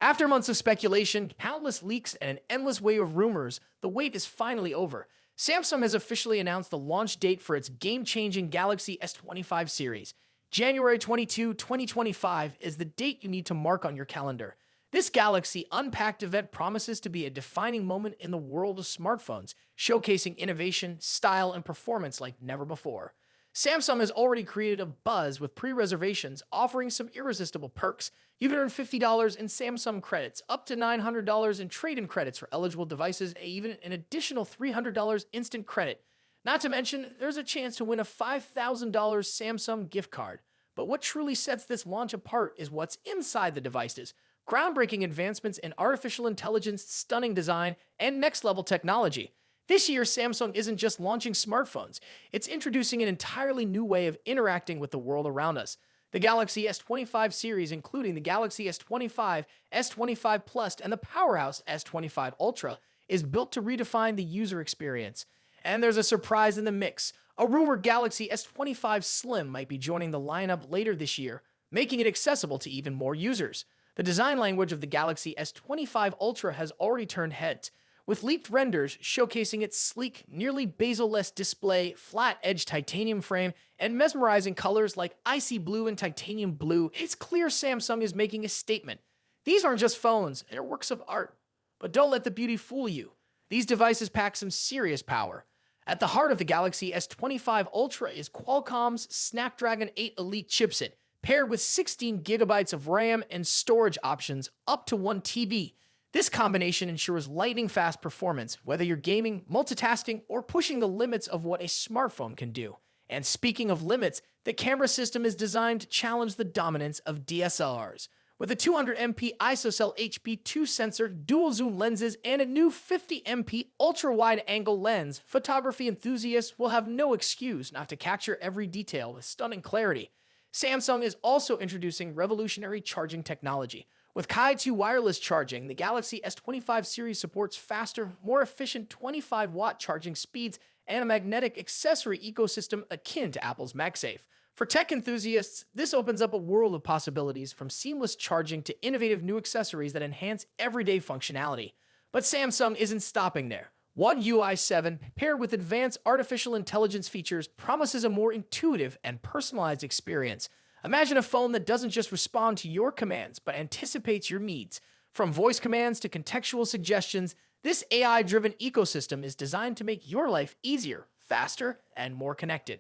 After months of speculation, countless leaks, and an endless wave of rumors, the wait is finally over. Samsung has officially announced the launch date for its game-changing Galaxy S25 series. January 22, 2025 is the date you need to mark on your calendar. This Galaxy Unpacked event promises to be a defining moment in the world of smartphones, showcasing innovation, style, and performance like never before. Samsung has already created a buzz with pre-reservations, offering some irresistible perks. You can earn $50 in Samsung credits, up to $900 in trade-in credits for eligible devices, and even an additional $300 instant credit. Not to mention, there's a chance to win a $5,000 Samsung gift card. But what truly sets this launch apart is what's inside the devices. Groundbreaking advancements in artificial intelligence, stunning design, and next-level technology. This year, Samsung isn't just launching smartphones, it's introducing an entirely new way of interacting with the world around us. The Galaxy S25 series, including the Galaxy S25, S25 Plus, and the powerhouse S25 Ultra, is built to redefine the user experience. And there's a surprise in the mix. A rumored Galaxy S25 Slim might be joining the lineup later this year, making it accessible to even more users. The design language of the Galaxy S25 Ultra has already turned heads, with leaked renders showcasing its sleek, nearly bezel-less display, flat-edged titanium frame, and mesmerizing colors like icy blue and titanium blue. It's clear Samsung is making a statement. These aren't just phones, they're works of art. But don't let the beauty fool you. These devices pack some serious power. At the heart of the Galaxy S25 Ultra is Qualcomm's Snapdragon 8 Elite chipset, paired with 16 gigabytes of RAM and storage options up to 1 TB. This combination ensures lightning-fast performance, whether you're gaming, multitasking, or pushing the limits of what a smartphone can do. And speaking of limits, the camera system is designed to challenge the dominance of DSLRs. With a 200MP ISOCELL HP2 sensor, dual-zoom lenses, and a new 50MP ultra-wide-angle lens, photography enthusiasts will have no excuse not to capture every detail with stunning clarity. Samsung is also introducing revolutionary charging technology. With Qi2 wireless charging, the Galaxy S25 series supports faster, more efficient 25-watt charging speeds and a magnetic accessory ecosystem akin to Apple's MagSafe. For tech enthusiasts, this opens up a world of possibilities, from seamless charging to innovative new accessories that enhance everyday functionality. But Samsung isn't stopping there. One UI 7, paired with advanced artificial intelligence features, promises a more intuitive and personalized experience. Imagine a phone that doesn't just respond to your commands, but anticipates your needs. From voice commands to contextual suggestions, this AI-driven ecosystem is designed to make your life easier, faster, and more connected.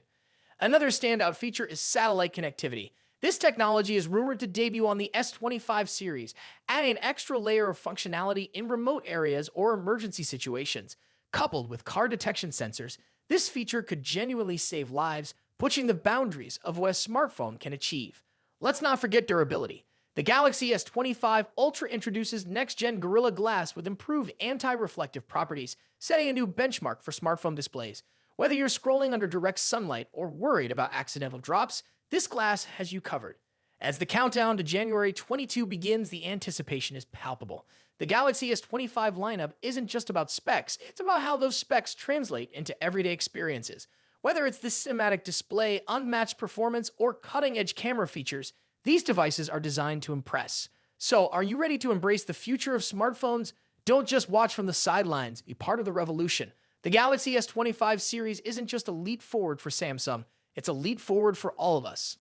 Another standout feature is satellite connectivity. This technology is rumored to debut on the S25 series, adding an extra layer of functionality in remote areas or emergency situations. Coupled with car detection sensors, this feature could genuinely save lives, pushing the boundaries of what a smartphone can achieve. Let's not forget durability. The Galaxy S25 Ultra introduces next-gen Gorilla Glass with improved anti-reflective properties, setting a new benchmark for smartphone displays. Whether you're scrolling under direct sunlight or worried about accidental drops, this glass has you covered. As the countdown to January 22 begins, the anticipation is palpable. The Galaxy S25 lineup isn't just about specs, it's about how those specs translate into everyday experiences. Whether it's the cinematic display, unmatched performance, or cutting-edge camera features, these devices are designed to impress. So, are you ready to embrace the future of smartphones? Don't just watch from the sidelines, be part of the revolution. The Galaxy S25 series isn't just a leap forward for Samsung, it's a leap forward for all of us.